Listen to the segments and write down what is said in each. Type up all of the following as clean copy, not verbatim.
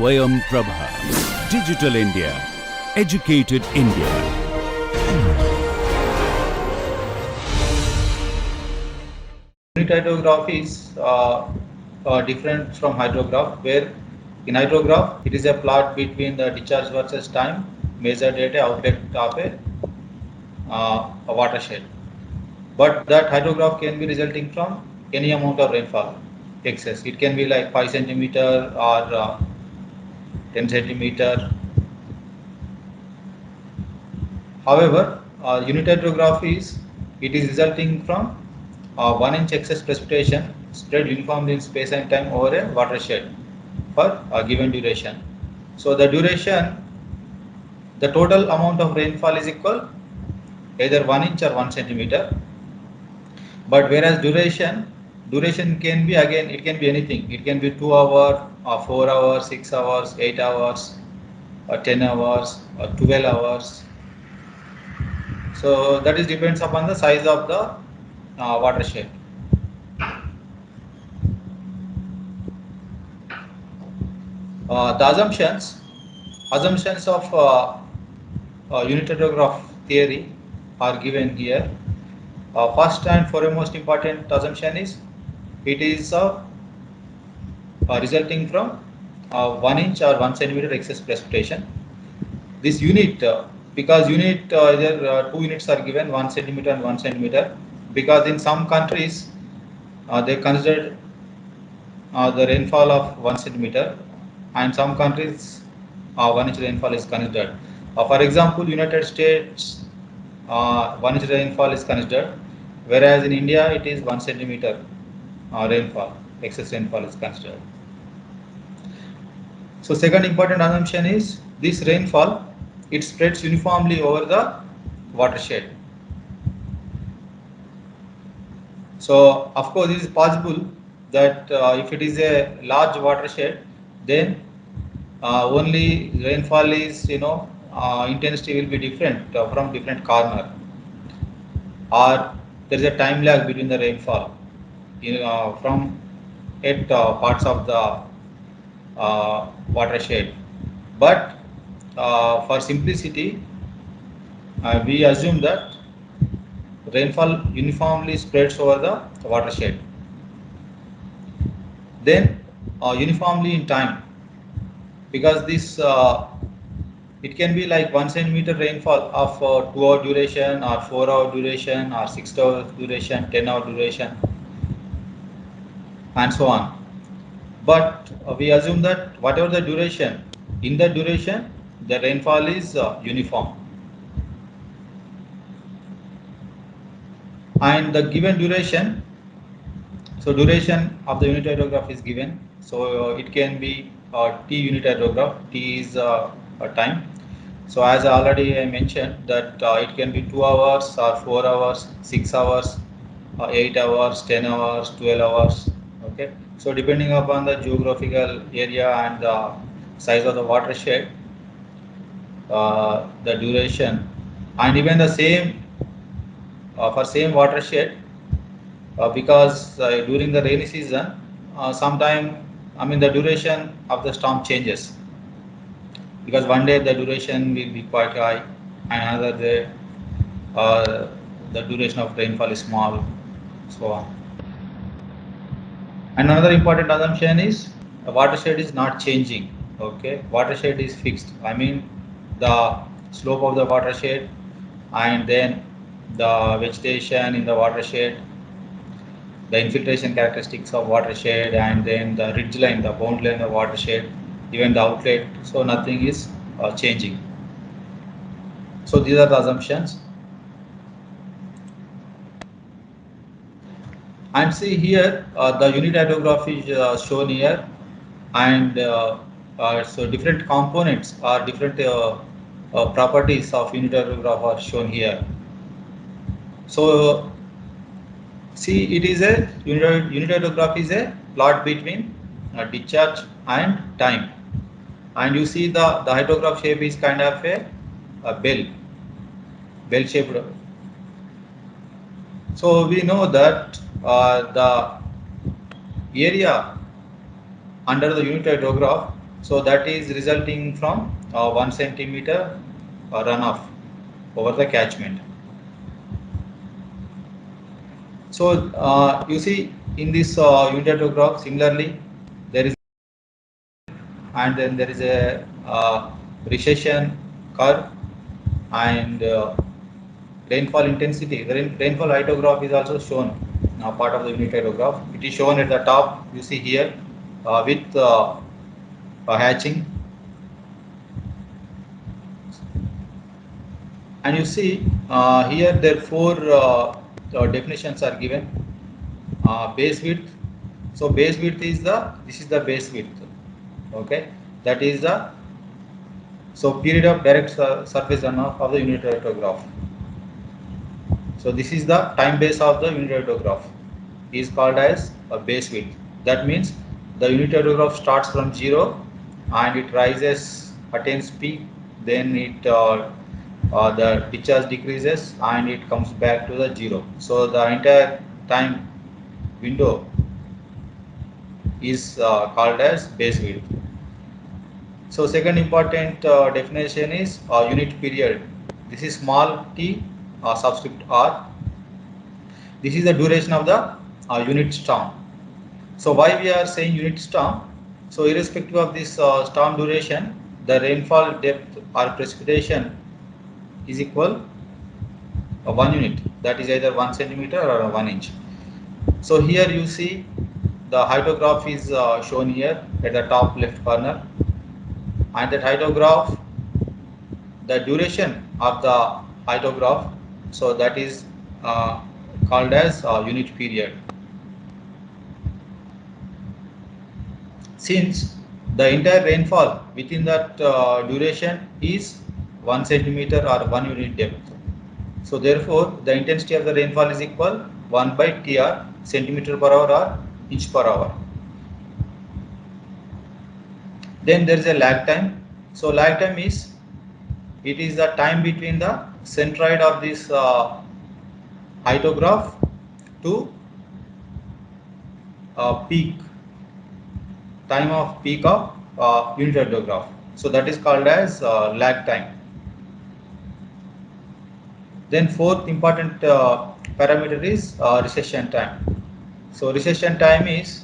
Swayam Prabha. Digital India. Educated India. Unit hydrograph is different from hydrograph, where in hydrograph it is a plot between the discharge versus time measured at a outlet of a watershed. But that hydrograph can be resulting from any amount of rainfall excess. It can be like 5 centimeter or 10 centimeter. However, unit hydrograph is resulting from 1 inch excess precipitation spread uniformly in space and time over a watershed for a given duration. So the duration, the total amount of rainfall is equal either 1 inch or 1 centimeter. But whereas duration can be, again, it can be anything. It can be 2 hours, or 4 hours, 6 hours, 8 hours, or 10 hours, or 12 hours. So that is depends upon the size of the watershed. The assumptions of unit hydrograph theory are given here. First and foremost important assumption is it is resulting from 1 inch or 1 centimeter excess precipitation. This unit, because unit there 2 units are given, 1 centimeter and 1 centimeter, because in some countries they consider the rainfall of 1 centimeter, and some countries 1 inch rainfall is considered. For example, United States 1 inch rainfall is considered, whereas in India it is 1 centimeter rainfall, excess rainfall is considered. So second important assumption is this rainfall, it spreads uniformly over the watershed. So of course it is possible that if it is a large watershed, then only rainfall is, intensity will be different from different corner, or there is a time lag between the rainfall from parts of the watershed. But for simplicity, we assume that rainfall uniformly spreads over the watershed. Then uniformly in time, because this it can be like 1 centimeter rainfall of 2-hour duration, or 4-hour duration, or 6-hour duration, 10-hour duration, and so on. But we assume that whatever the duration, in that duration the rainfall is uniform, and the given duration, so duration of the unit hydrograph is given, so it can be T unit hydrograph. T is a time. So as already I mentioned that it can be 2 hours or 4 hours, 6 hours, 8 hours, 10 hours, 12 hours. Okay. So depending upon the geographical area and the size of the watershed, the duration, and even the same for same watershed, because during the rainy season, sometime, the duration of the storm changes, because one day the duration will be quite high, and another day the duration of rainfall is small, so on. And another important assumption is the watershed is not changing. Okay, watershed is fixed. The slope of the watershed, and then the vegetation in the watershed, the infiltration characteristics of watershed, and then the ridge line, the boundary line of watershed, even the outlet. So nothing is changing. So these are the assumptions. And see here, the unit hydrograph is shown here, and so different components or different properties of unit hydrograph are shown here. So see, it is a unit hydrograph is a plot between discharge and time, and you see the hydrograph shape is kind of a bell shaped. So we know that the area under the unit hydrograph So that is resulting from 1 centimeter runoff over the catchment. So you see in this unit hydrograph, similarly there is, and then there is a recession curve, and rainfall intensity. The rainfall hydrograph is also shown, part of the unit hydrograph. It is shown at the top, you see here, with a hatching, and you see here there four definitions are given. Base width. So base width is this is the base width. Okay, that is the period of direct surface runoff of the unit hydrograph. So this is the time base of the unit hydrograph, is called as a base width. That means the unit hydrograph starts from 0 and it rises, attains peak, then it the discharge decreases and it comes back to the 0. So the entire time window is called as base width. So second important definition is unit period. This is small t subscript r. This is the duration of the unit storm. So why we are saying unit storm? So irrespective of this storm duration, the rainfall depth or precipitation is equal 1 unit. That is either 1 centimeter or 1 inch. So here you see the hydrograph is shown here at the top left corner, and that hydrograph, the duration of the hydrograph, so that is called as unit period. Since the entire rainfall within that duration is 1 centimeter or 1 unit depth, so therefore the intensity of the rainfall is equal 1 by TR, centimeter per hour or inch per hour. Then there is a lag time. So lag time is, it is the time between the centroid of this hydrograph to peak, time of peak of unit hydrograph. So that is called as lag time. Then fourth important parameter is recession time. So recession time is,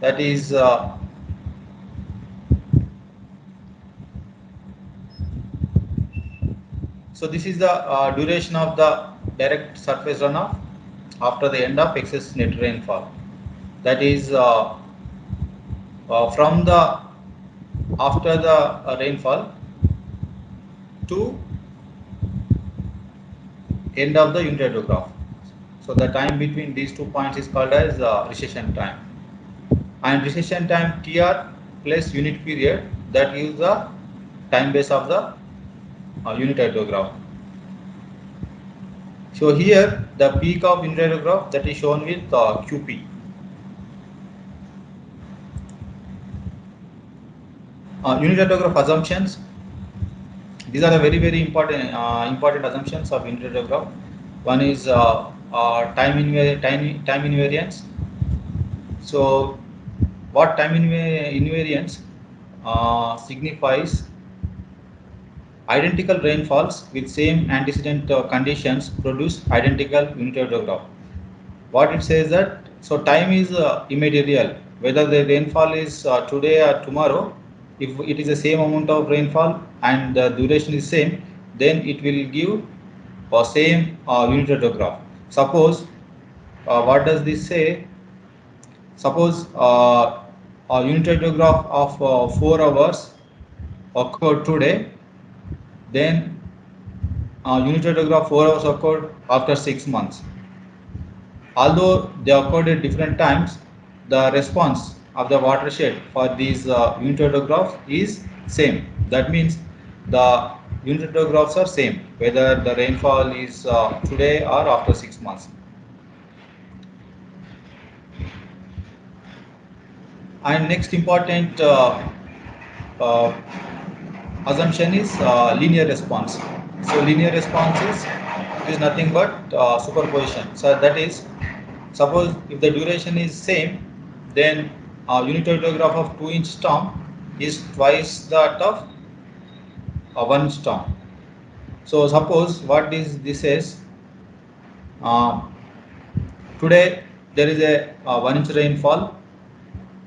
that is so this is the duration of the direct surface runoff after the end of excess net rainfall. That is from the after the rainfall to end of the unit hydrograph. So the time between these 2 points is called as recession time. And recession time TR plus unit period, that gives the time base of the unit hydrograph. So here the peak of unit hydrograph, that is shown with QP. Unit hydrograph assumptions. These are the very important important assumptions of unit hydrograph. One is time invariance. So what time invariance signifies? Identical rainfalls with same antecedent conditions produce identical unit hydrograph. What it says that, so time is immaterial, whether the rainfall is today or tomorrow. If it is the same amount of rainfall and the duration is same, then it will give same unit hydrograph. Suppose what does this say? Suppose a unit hydrograph of 4 hours occurred today, then unit hydrograph 4 hours occurred after 6 months. Although they occurred at different times, the response of the watershed for these unit hydrographs is same. That means the unit hydrographs are same, whether the rainfall is today or after 6 months. And next important assumption is linear response. So linear response is nothing but superposition. So that is, suppose if the duration is same, then unit hydrograph of 2-inch storm is twice that of one storm. So suppose what is this is, today there is a 1 inch rainfall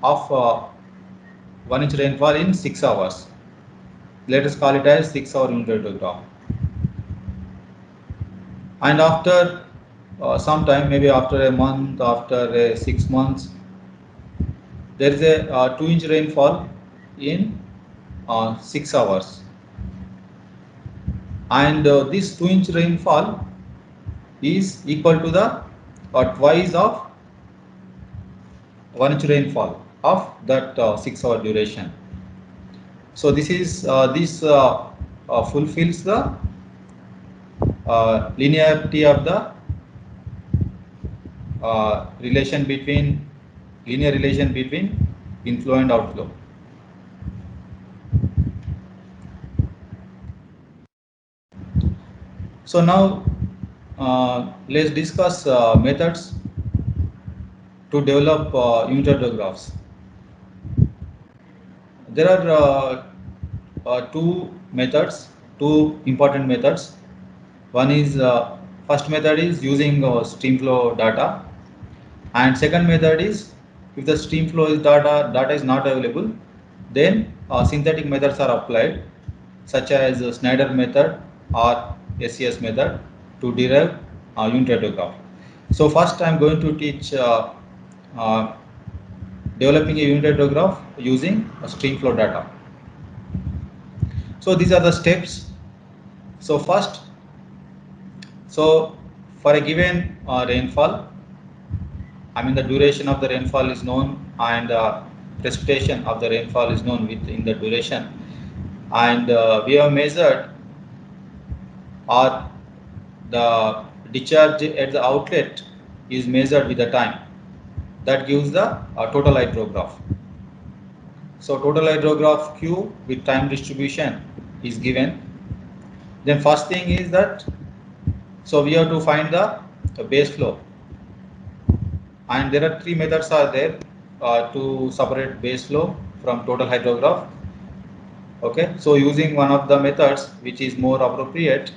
of 1 inch rainfall in 6 hours. Let us call it as 6-hour unit hydrograph. And after some time, maybe after a month, after 6 months, there is a 2-inch rainfall in 6 hours. And this 2-inch rainfall is equal to the twice of 1-inch rainfall of that 6-hour duration. So this is fulfills the linearity of the linear relation between inflow and outflow. So now let's discuss methods to develop unit hydrographs. There are two important methods. One is first method is using stream flow data, and second method is if the stream flow data is not available, then synthetic methods are applied, such as Snyder method or SES method to derive unit hydrograph. So first I am going to teach developing a unit hydrograph using stream flow data. So these are the steps. So first, so for a given rainfall, I mean the duration of the rainfall is known, and precipitation of the rainfall is known within the duration, and we have measured or the discharge at the outlet is measured with the time. That gives the total hydrograph. So total hydrograph Q with time distribution is given. Then first thing is that, so we have to find the base flow, and there are three methods are there to separate base flow from total hydrograph. Okay, so using one of the methods which is more appropriate,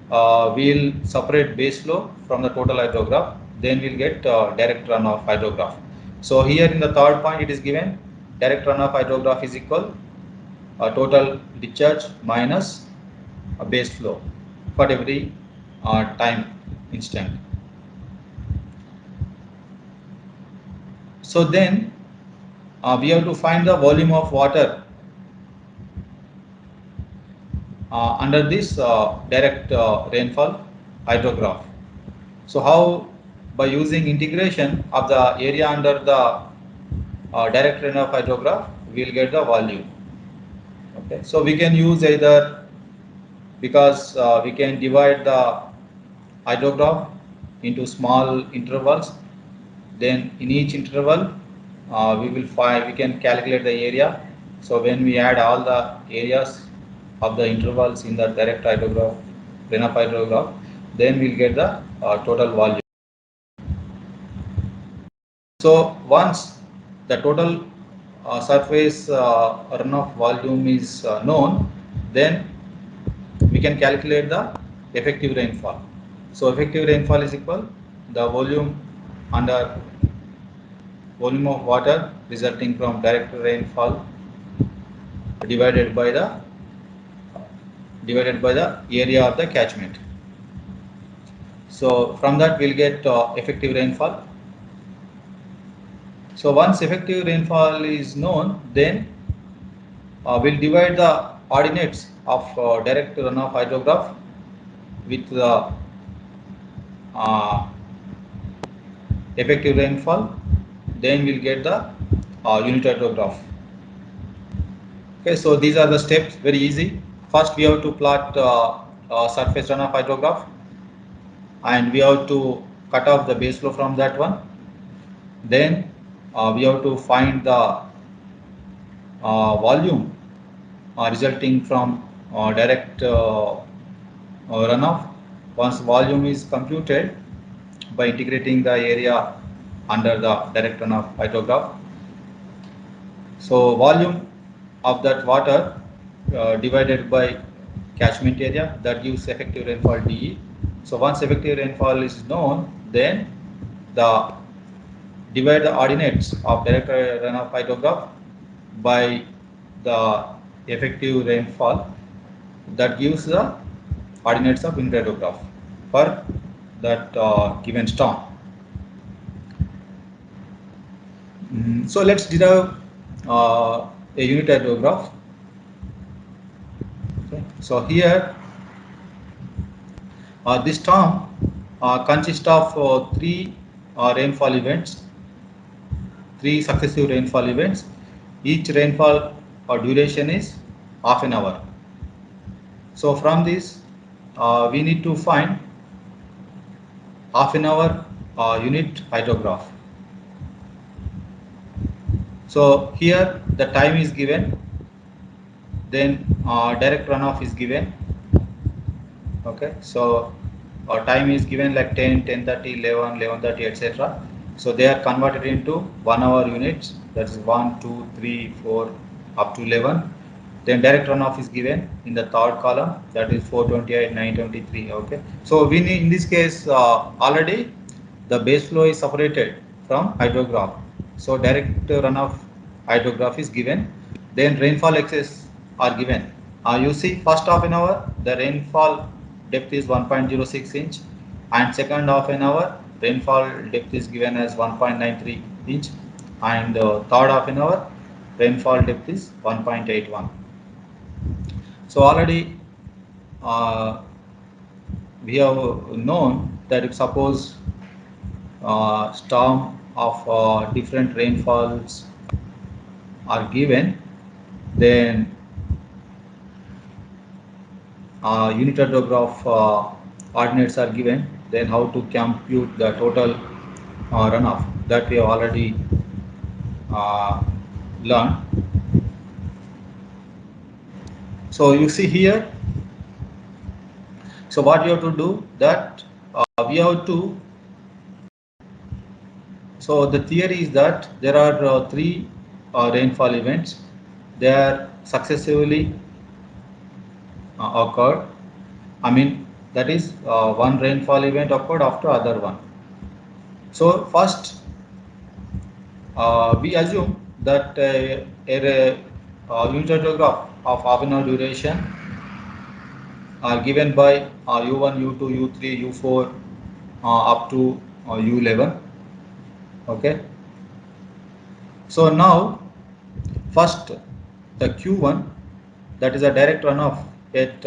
we'll separate base flow from the total hydrograph, then we'll get direct runoff hydrograph. So here in the third point it is given direct runoff hydrograph is equal total discharge minus base flow for every time instant. So then we have to find the volume of water under this direct rainfall hydrograph. So how? By using integration of the area under the direct runoff hydrograph, we will get the volume. Okay, so we can use either, because we can divide the hydrograph into small intervals. Then in each interval we can calculate the area. So when we add all the areas of the intervals in the direct hydrograph, runoff hydrograph, then we'll get the total volume. So once the total surface runoff volume is known, then we can calculate the effective rainfall. So effective rainfall is equal the volume under volume of water resulting from direct rainfall divided by the area of the catchment. So from that we'll get effective rainfall. So once effective rainfall is known, then we'll divide the ordinates of direct runoff hydrograph with the effective rainfall, then we'll get the unit hydrograph. Okay, so these are the steps, very easy. First we have to plot surface runoff hydrograph, and we have to cut off the base flow from that one. Then we have to find the volume resulting from direct runoff. Once volume is computed by integrating the area under the direct runoff hydrograph. So volume of that water divided by catchment area, that gives effective rainfall DE. So once effective rainfall is known, then the divide the ordinates of direct runoff hydrograph by the effective rainfall, that gives the ordinates of unit hydrograph for that given storm. So let's derive a unit hydrograph. Okay. So here this storm consists of three rainfall events, three successive rainfall events. Each rainfall duration is half an hour. So from this we need to find half an hour unit hydrograph. So here the time is given, then direct runoff is given. Okay, so time is given like 10, 10:30, 11, 11:30, etc. So they are converted into 1 hour units, that is 1, 2, 3, 4 up to 11. Then direct runoff is given in the third column, that is 428, 923. Okay, so we need, in this case already the base flow is separated from hydrograph, so direct runoff hydrograph is given. Then rainfall excess are given. You see, first half an hour the rainfall depth is 1.06 inch, and second half an hour rainfall depth is given as 1.93 inch, and third half an hour rainfall depth is 1.81. So already we have known that if suppose storm of different rainfalls are given, then unit hydrograph ordinates are given, then how to compute the total runoff, that we have already learned. So you see here, so what you have to do, that we have to, so the theory is that there are three rainfall events, they are successively occurred. I mean, that is one rainfall event occurred after other one. So first we assume that a unit hydrograph of half an hour duration are given by U1, U2, U3, U4 up to U11. Okay. So now first the Q1, that is a direct runoff at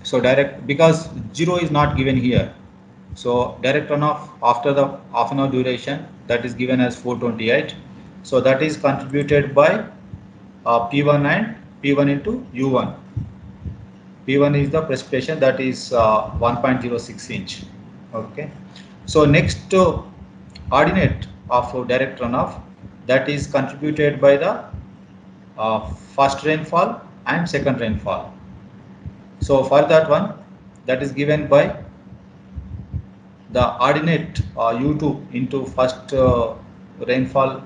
so direct, because 0 is not given here, so direct runoff after the half an hour duration, that is given as 428. So that is contributed by P1 and P1 into U1. P1 is the precipitation, that is 1.06 inch. Okay. So next ordinate of direct runoff, that is contributed by the first rainfall and second rainfall. So for that one, that is given by the ordinate U2 into first rainfall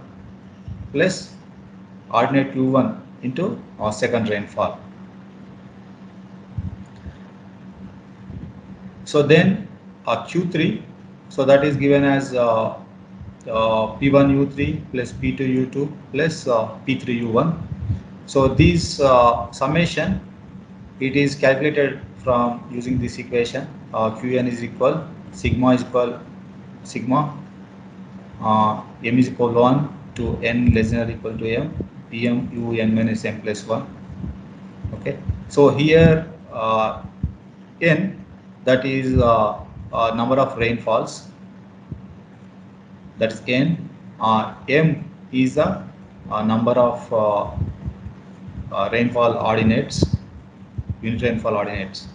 plus ordinate U1 into second rainfall. So then Q3, so that is given as P1 U3 plus P2 U2 plus P3 U1. So these summation, it is calculated from using this equation. Qn is equal, sigma is equal, sigma m is equal 1 to n less than or equal to m, pm u n minus m plus 1. Okay. So here n, that is number of rainfalls, that is n. M is the number of rainfall ordinates, unit rainfall ordinates.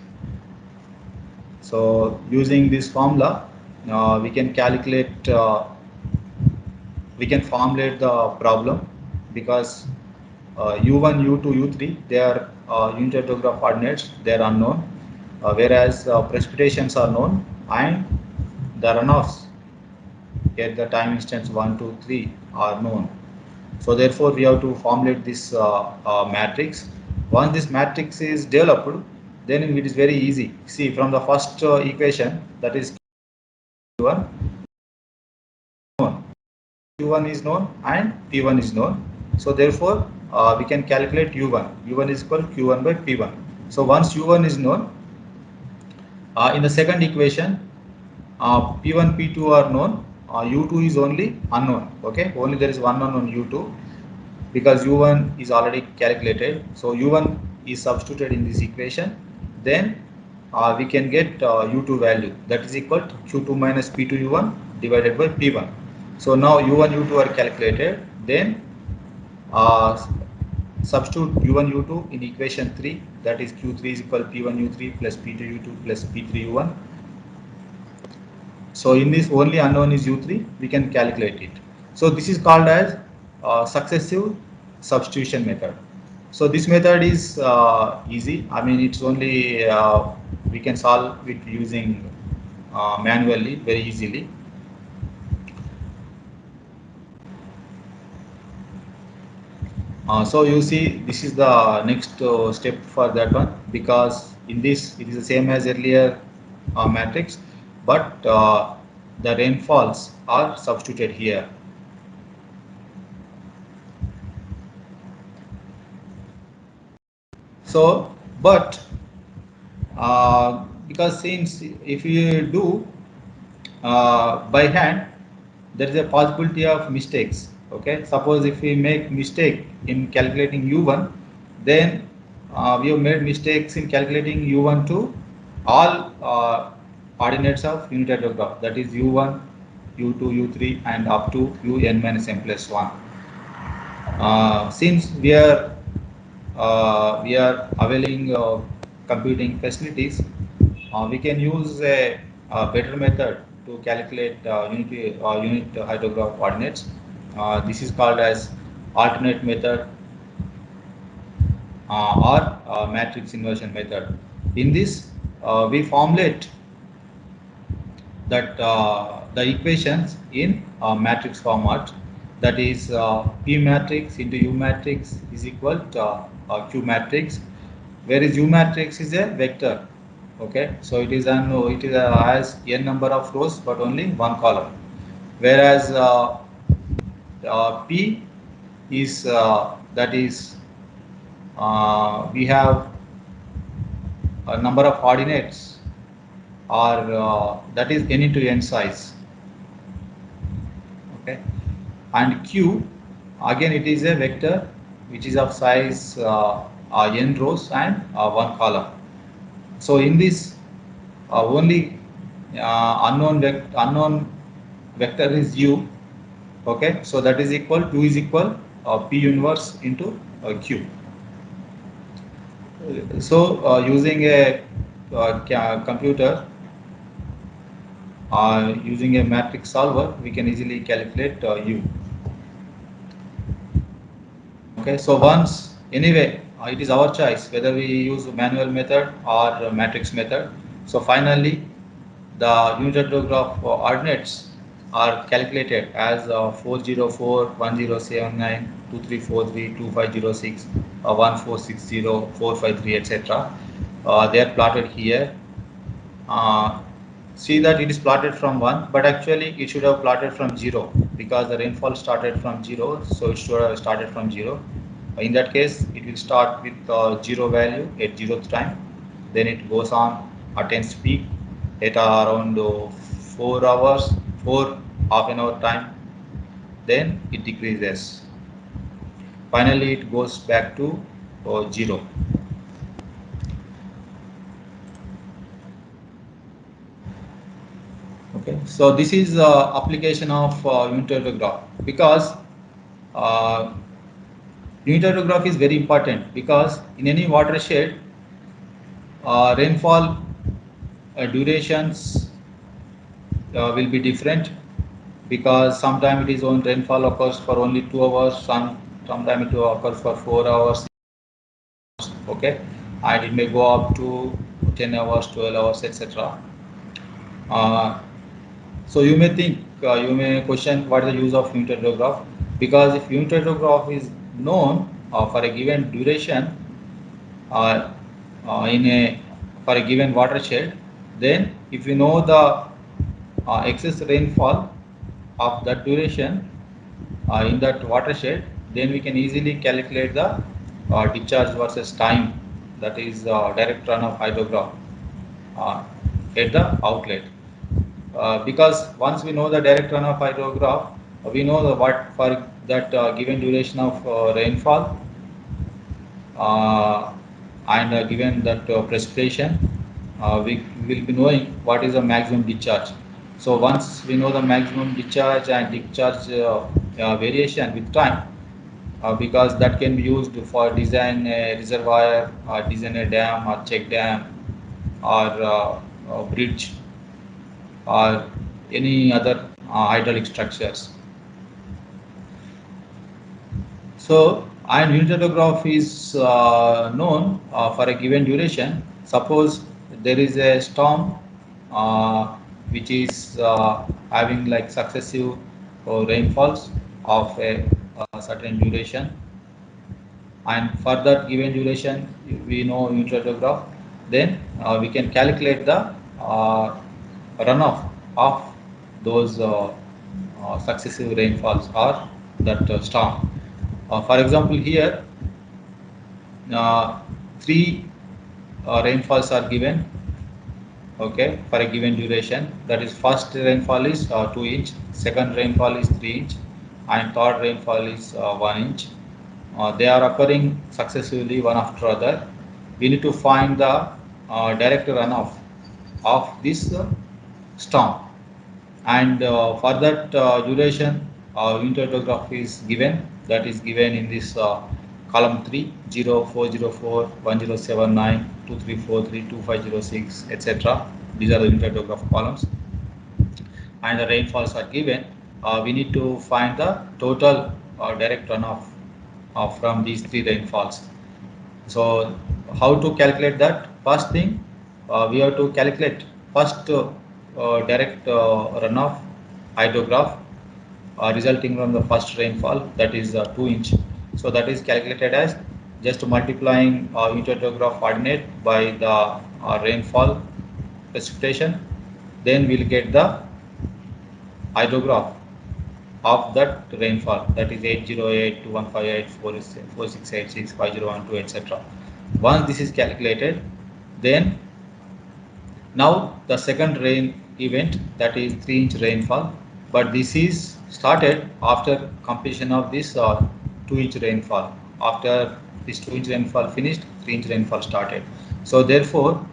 So using this formula, we can calculate, we can formulate the problem, because U1, U2, U3, they are unit hydrograph ordinates, they are unknown, whereas precipitations are known and the runoffs yet the time instants 1, 2, 3 are known. So therefore, we have to formulate this matrix. Once this matrix is developed, then it is very easy. See, from the first equation, that is Q1, Q1 is known and P1 is known. So therefore, we can calculate U1. U1 is equal to Q1 by P1. So once U1 is known, in the second equation, P1, P2 are known. U2 is only unknown. Okay, only there is one unknown U2 because U1 is already calculated. So U1 is substituted in this equation. Then we can get U2 value, that is equal to Q2 minus P2 U1 divided by P1. So now U1, U2 are calculated. Then substitute U1, U2 in equation 3, that is Q3 is equal to P1 U3 plus P2 U2 plus P3 U1. So in this only unknown is U3, we can calculate it. So this is called as successive substitution method. So this method is easy. I mean, it's only we can solve it using manually very easily. So you see, this is the next step for that one, because in this it is the same as earlier matrix, but the rainfalls are substituted here. So, but because since if you do by hand, there is a possibility of mistakes. Okay, suppose if we make mistake in calculating U1, then we have made mistakes in calculating U1 to all ordinates of unit hydrograph, that is U1, U2, U3 and up to Un minus m plus 1. Since we are availing computing facilities, we can use a better method to calculate unit hydrograph coordinates. This is called as alternate method or matrix inversion method. In this, we formulate that the equations in matrix format, that is P matrix into U matrix is equal to Q matrix, whereas U matrix is a vector. Okay, so it is has n number of rows but only one column, whereas P is that is we have a number of ordinates, or that is n into n size. Okay, and Q again it is a vector which is of size n rows and one column. So in this only unknown vector is U. Okay, so that is equal to is equal P inverse into Q. So using a computer, using a matrix solver, we can easily calculate U. Okay, so once anyway, it is our choice whether we use manual method or matrix method. So finally, the unit hydrograph ordinates are calculated as 404, 1079, 2343, 2506, 1460, 453, etc. They are plotted here. See that it is plotted from 1, but actually it should have plotted from 0 because the rainfall started from 0, so it should have started from 0. In that case, it will start with 0 value at 0th time, then it goes on, attains peak at around 4 hours, 4 half an hour time, then it decreases. Finally, it goes back to 0. Okay, so this is application of unit hydrograph, because unit hydrograph is very important, because in any watershed, rainfall durations will be different, because sometimes it is on rainfall occurs for only 2 hours, sometimes it occurs for 4 hours. Okay, and it may go up to 10 hours, 12 hours, etc. So you may think you may question what is the use of unit hydrograph, because if unit hydrograph is known for a given duration uh, in a for a given watershed, then if you know the excess rainfall of that duration in that watershed, then we can easily calculate the discharge versus time, that is direct runoff hydrograph uh, at the outlet. Because once we know the direct runoff hydrograph, we know the what for that given duration of rainfall uh, and given that precipitation, we will be knowing what is the maximum discharge. So once we know the maximum discharge and discharge variation with time, because that can be used for design a reservoir, or design a dam or check dam, or a bridge, or any other hydraulic structures. So, and unit hydrograph is known for a given duration. Suppose there is a storm uh, which is having like successive rainfalls of a certain duration, and for that given duration we know unit hydrograph, then we can calculate the uh, runoff of those successive rainfalls or that storm. For example, here uh, three rainfalls are given, okay, for a given duration. That is, first rainfall is 2 inch, second rainfall is 3 inch, and third rainfall is 1 inch. They are occurring successively one after other. We need to find the direct runoff of this storm, and for that duration unit hydrograph is given, that is given in this column 3, 0, 404, 1079, 2343, 2506, etc. These are the unit hydrograph columns, and the rainfalls are given. We need to find the total direct runoff from these three rainfalls. So how to calculate that? First thing, we have to calculate first direct runoff hydrograph resulting from the first rainfall, that is 2 inch. So that is calculated as just multiplying unit hydrograph ordinate by the rainfall precipitation, then we'll get the hydrograph of that rainfall, that is 808, 2158, 4686, 5012, etc. Once this is calculated, then now the second rain event, that is 3-inch rainfall, but this is started after completion of this 2-inch rainfall. After this 2-inch rainfall finished, 3-inch rainfall started. So therefore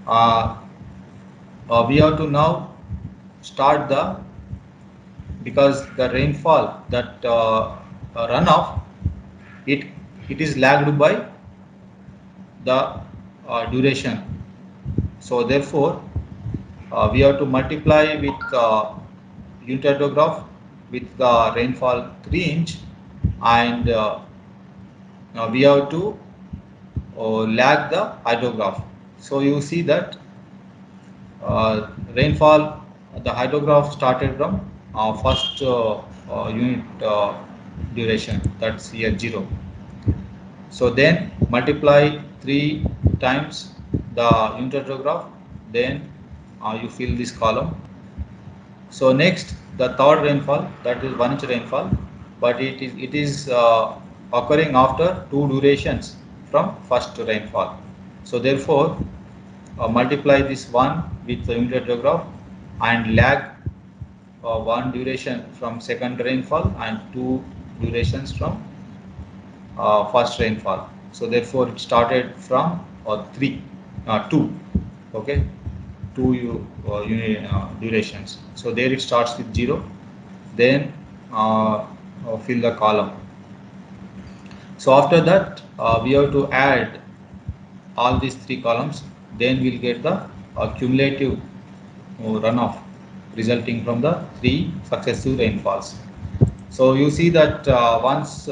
we have to now start the, because the rainfall that runoff, it is lagged by the duration. So therefore we have to multiply with unit hydrograph with the rainfall 3 inch, and now we have to lag the hydrograph. So you see that rainfall, the hydrograph started from first unit duration, that's here 0. So then multiply 3 times the unit hydrograph, then you fill this column. So next, the third rainfall, that is 1 inch rainfall, but it is occurring after 2 durations from first rainfall. So therefore multiply this 1 with the unit hydrograph and lag 1 duration from second rainfall and 2 durations from first rainfall. So therefore it started from 2, okay, 2 durations. So there it starts with 0, then fill the column. So after that we have to add all these 3 columns, then we'll get the cumulative runoff resulting from the 3 successive rainfalls. So you see that once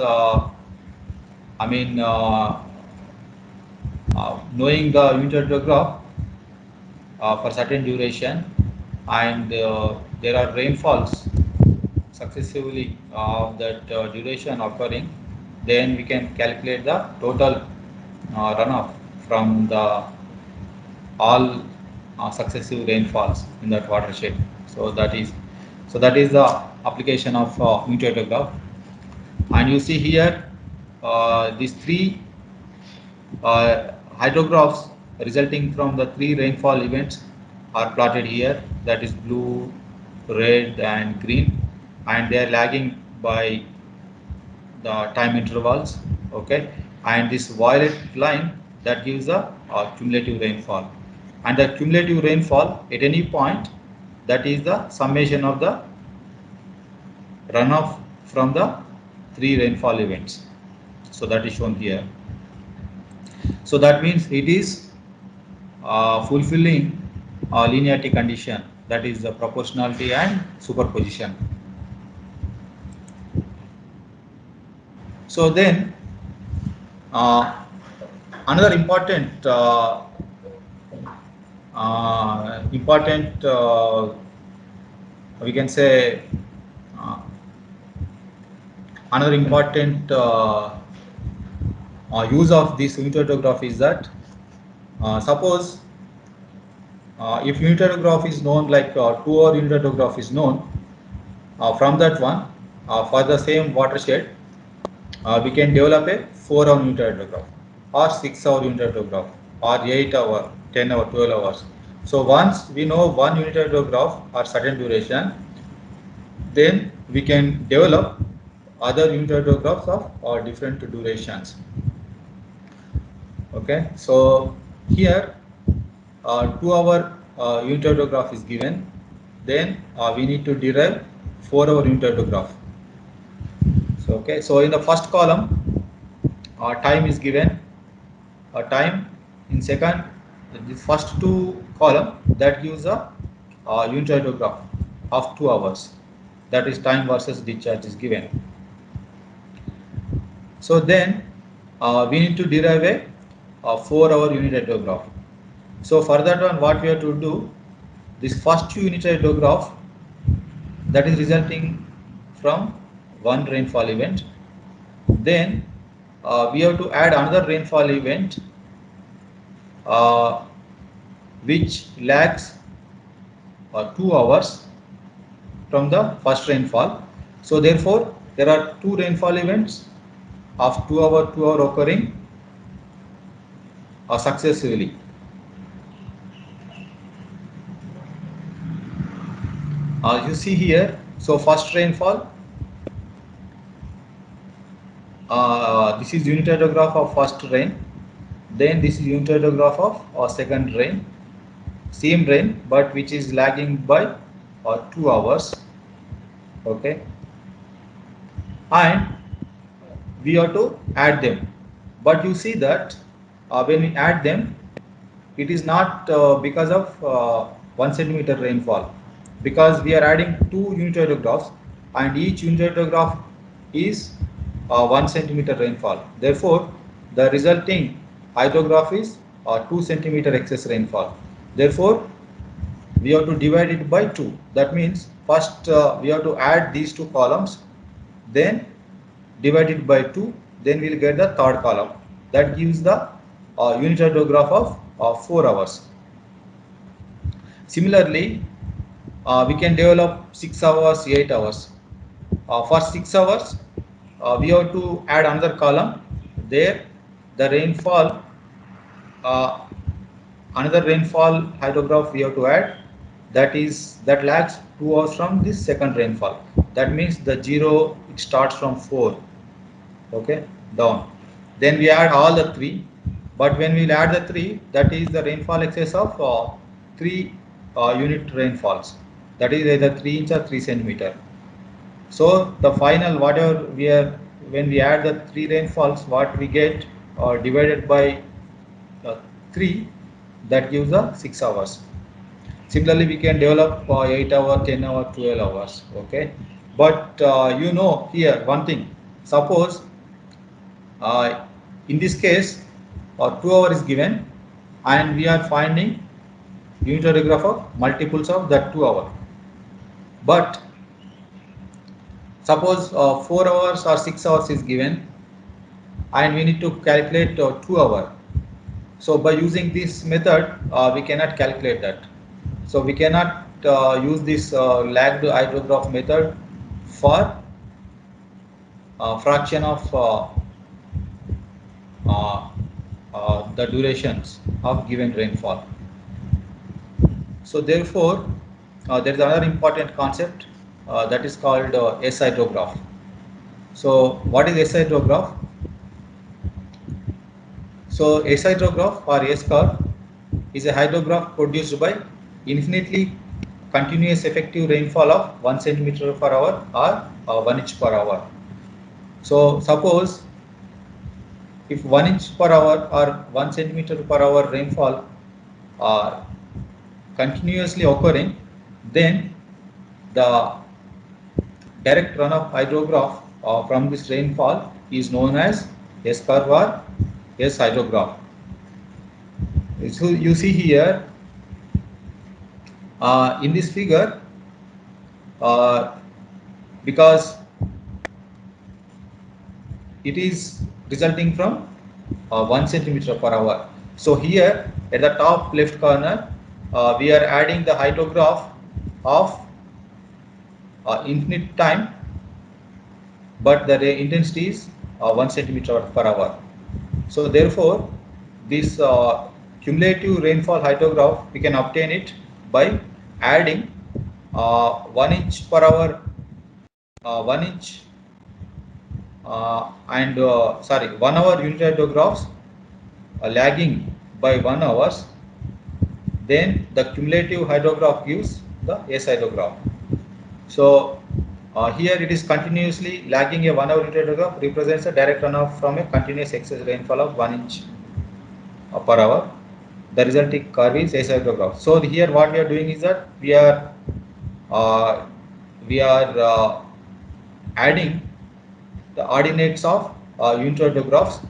knowing the unit hydrograph for certain duration, and there are rainfalls successively of that duration occurring, then we can calculate the total runoff from the all successive rainfalls in that watershed. So that is the application of meteorograph. And you see here these three hydrographs resulting from the three rainfall events are plotted here, that is blue, red and green, and they are lagging by the time intervals. Okay, and this violet line that gives the cumulative rainfall, and the cumulative rainfall at any point, that is the summation of the runoff from the three rainfall events. So that is shown here. So that means it is fulfilling linearity condition, that is the proportionality and superposition. So then another important we can say another important use of this unitograph is that suppose if unitograph is known, like 2-hour unitograph is known, from that one for the same watershed we can develop a 4-hour unitograph or 6-hour unitograph or 8-hour, 10-hour, 12 hours. So once we know one unitograph or certain duration, then we can develop other unitographs of different durations. Okay, so here 2-hour unitograph is given, then we need to derive 4-hour unitograph. So okay, so in the first column time is given, time in second, the first two column that gives a unitograph of 2 hours, that is time versus discharge is given. So then we need to derive a 4-hour unitograph. So for that one, what we have to do, this first unitograph that is resulting from one rainfall event, then we have to add another rainfall event which lags 2 hours from the first rainfall. So therefore there are two rainfall events of 2 hour occurring successively. You see here, so first rainfall, this is unitograph of first rain, then this is unitograph of second rain, same rain but which is lagging by 2 hours. Okay, and we have to add them, but you see that when we add them, it is not because of 1 centimeter rainfall, because we are adding two unitographs and each unitograph is 1 centimeter rainfall. Therefore the resulting hydrograph is 2 centimeter excess rainfall. Therefore we have to divide it by 2. That means first we have to add these two columns, then divide it by 2, then we will get the third column that gives the unitograph of 4 hours. Similarly we can develop 6 hours, 8 hours. For 6 hours we have to add another column, there the rainfall, another rainfall hydrograph we have to add, that lags 2 hours from this second rainfall. That means the 0, it starts from 4, okay, down. Then we add all the 3, but when we add the 3, that is the rainfall excess of 3 unit rainfalls, that is either 3 inch or 3 centimeter. So the final, whatever we are, when we add the 3 rainfalls, what we get divided by 3, that gives the 6 hours. Similarly we can develop 8 hour, 10 hour, 12 hours. Okay, but you know here one thing, suppose in this case 2 hour is given and we are finding unitograph of multiples of that 2 hour. But suppose 4 hours or 6 hours is given and we need to calculate 2 hours. So by using this method, we cannot calculate that. So we cannot use this lagged hydrograph method for fraction of the durations of given rainfall. So therefore, there is another important concept that is called S hydrograph. So what is S hydrograph? So S hydrograph or S curve is a hydrograph produced by infinitely continuous effective rainfall of 1 centimeter per hour or 1 inch per hour. So suppose if 1 inch per hour or 1 centimeter per hour rainfall are continuously occurring, then the direct runoff hydrograph from this rainfall is known as S curve or S hydrograph. So you see here in this figure, because it is resulting from 1 centimeter per hour. So here at the top left corner, we are adding the hydrograph of infinite time, but the intensity is 1 centimeter per hour. So therefore, this cumulative rainfall hydrograph, we can obtain it by adding 1 inch per hour, 1 inch and 1 hour unit hydrographs lagging by 1 hours, then the cumulative hydrograph gives the S hydrograph. So here it is continuously lagging. A 1 hour unit hydrograph represents a direct runoff from a continuous excess rainfall of 1 inch per hour. The resulting curve is S hydrograph. So here what we are doing is that we are adding the ordinates of unit hydrographs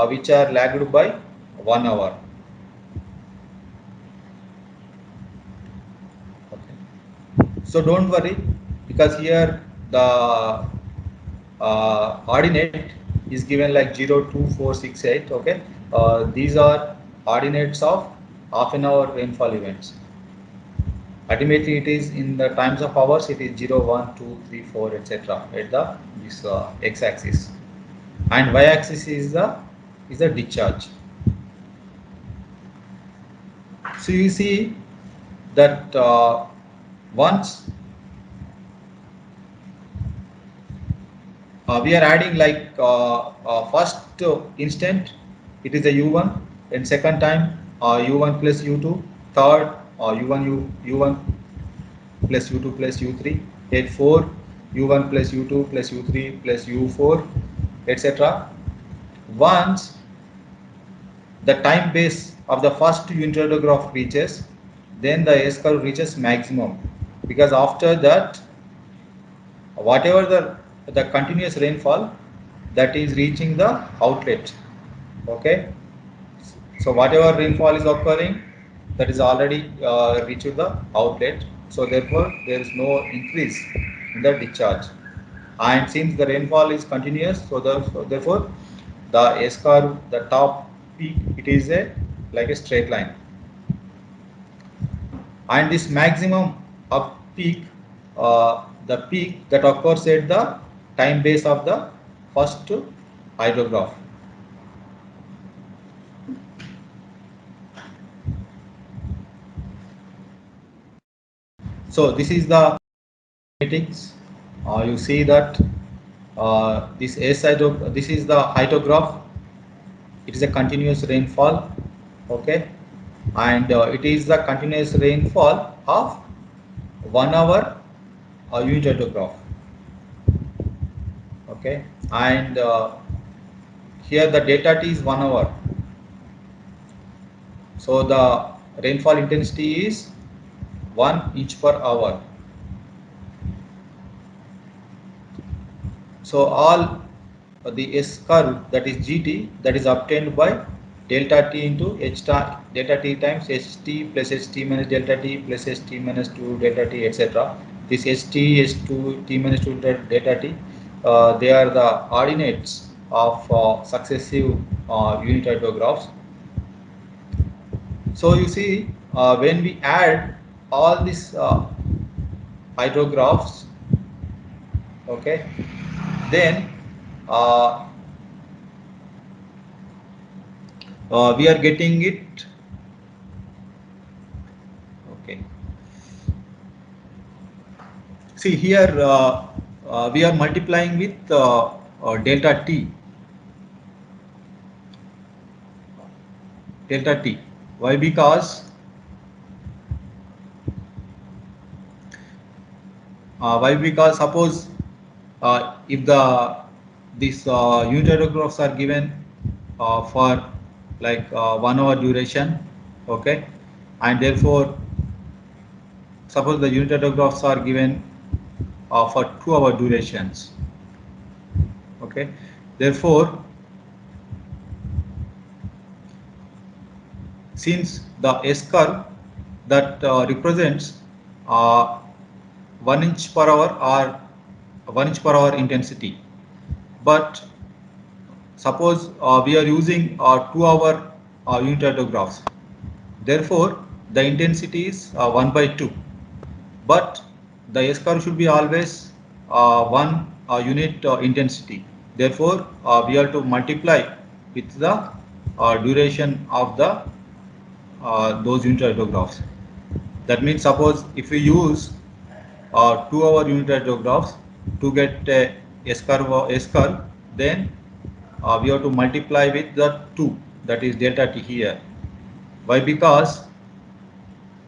which are lagged by 1 hour. Okay. So don't worry, because here the ordinate is given like 0, 2, 4, 6, 8. Okay, these are ordinates of half an hour rainfall events. Ultimately, it is in the times of hours. It is 0, 1, 2, 3, 4, etc. at the this x-axis, and y-axis is the discharge. So you see that once we are adding like first instant it is a u1, and second time u1 plus u2, third u1 plus u2 plus u3, at 4 u1 plus u2 plus u3 plus u4, etc. Once the time base of the first unit hydrograph reaches, then the S curve reaches maximum, because after that whatever the continuous rainfall that is reaching the outlet. Okay, so whatever rainfall is occurring, that is already reached the outlet, so therefore there is no increase in the discharge, and since the rainfall is continuous, so therefore the S curve, the top peak, it is like a straight line, and this maximum of peak, the peak that occurs at the time base of the first hydrograph. So this is the kinetics. You see that this this is the hydrograph. It is a continuous rainfall. Okay, and it is the continuous rainfall of 1 hour unit hydrograph. Okay, and here the delta T is 1 hour. So the rainfall intensity is 1 inch per hour. So all the S curve, that is GT, that is obtained by delta T into delta T times HT plus HT minus delta T plus HT minus 2 delta T, etc. this st, s2, t minus 2 delta t, they are the ordinates of successive unit hydrographs. So you see, when we add all these hydrographs, okay, then uh, we are getting it, okay. See here, we are multiplying with delta t, delta t. Why? Because suppose if the these unit hydrographs are given for like 1 hour duration, okay, and therefore suppose the unit hydrographs are given for 2 hour durations, okay, therefore since the S curve that represents uh, 1 inch per hour or 1 inch per hour intensity, but suppose we are using 2 hour unit hydrographs, therefore the intensity is 1 by 2, but the S curve should be always 1 unit intensity, therefore we have to multiply with the duration of the those unit hydrographs. That means suppose if we use 2 hour unit hydrographs to get S curve, then we have to multiply with the 2, that is delta t here. Why? Because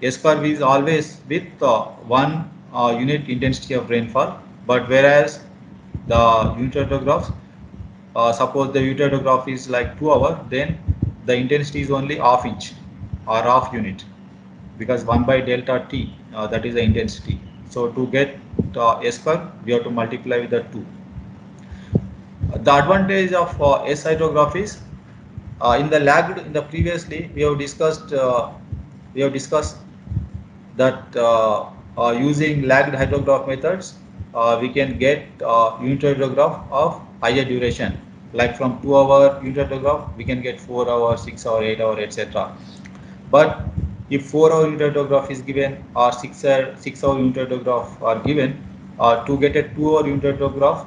S curve is always with 1 unit intensity of rainfall, but whereas the unit hydrographs, suppose the unit hydrograph is like 2 hour, then the intensity is only half inch or half unit, because 1 by delta t, that is the intensity. So to get S curve, we have to multiply with the 2. The advantage of S hydrograph is in the lagged, in the previously we have discussed that using lagged hydrograph methods, we can get unit hydrograph of higher duration, like from 2 hour unit hydrograph we can get 4 hour, 6 hour, 8 hour, etc. But if 4 hour unit hydrograph is given or 6 hour unit hydrograph are given, to get a 2 hour unit hydrograph,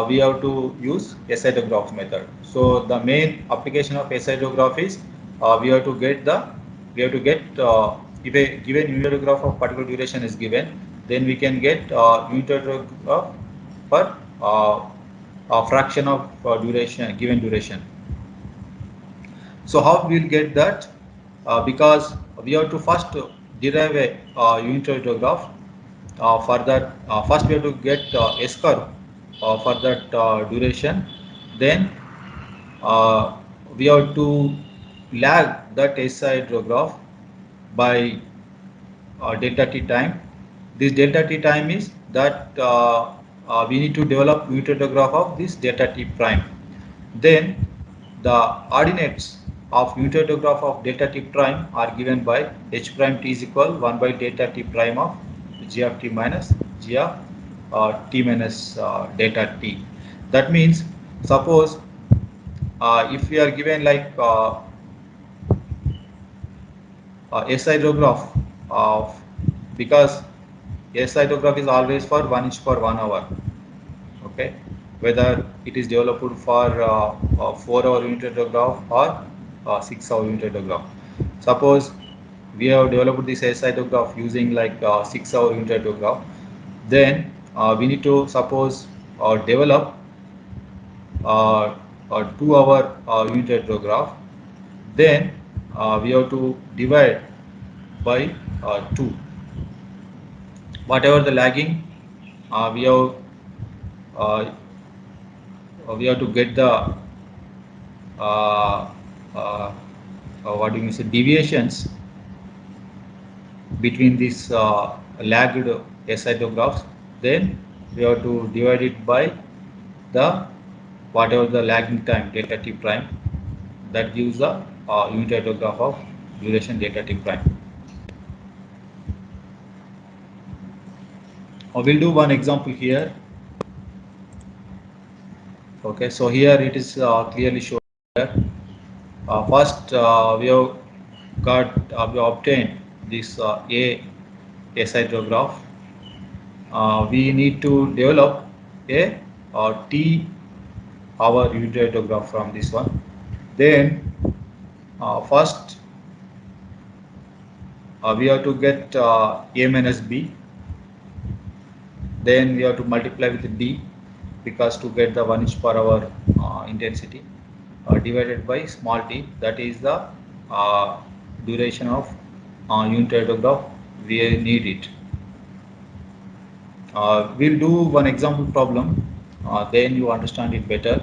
we have to use S hydrograph method. So the main application of S hydrograph is we have to get if a given unit hydrograph of particular duration is given, then we can get unit hydrograph per a fraction of duration, given duration. So how we will get that? Because we have to first derive a unit hydrograph. For that, first we have to get S curve for that duration. Then uh, we have to lag that S hydrograph by delta t time. This delta t time is that we need to develop unit hydrograph of this delta t prime. Then the ordinates of unit hydrograph of delta t prime are given by h prime t is equal 1 by delta t prime of g of t minus g of t minus delta t. That means suppose if we are given like S hydrograph of, because S hydrograph is always for 1 inch per 1 hour, okay, whether it is developed for 4 hour unit hydrograph or 6 hour unit hydrograph. Suppose we have developed this S hydrograph using like 6 hour unit hydrograph, then we need to suppose develop a 2 hour unit hydrograph, then we have to divide by 2, whatever the lagging we have uh, we have to get the uh, uh, what do you say, deviations between these lagged S hydrographs, then we have to divide it by the whatever the lagging time delta t prime, that gives the unit hydrograph of duration delta t prime. We'll do one example here. Okay, so here it is clearly shown here. First, we obtained this A hydrograph. We need to develop a T our unit hydrograph from this one. Then first we have to get A minus B. Then we have to multiply with D, because to get the 1 inch per hour intensity, divided by small t, that is the uh, duration of unit hydrograph we need it. We'll do one example problem, then you understand it better.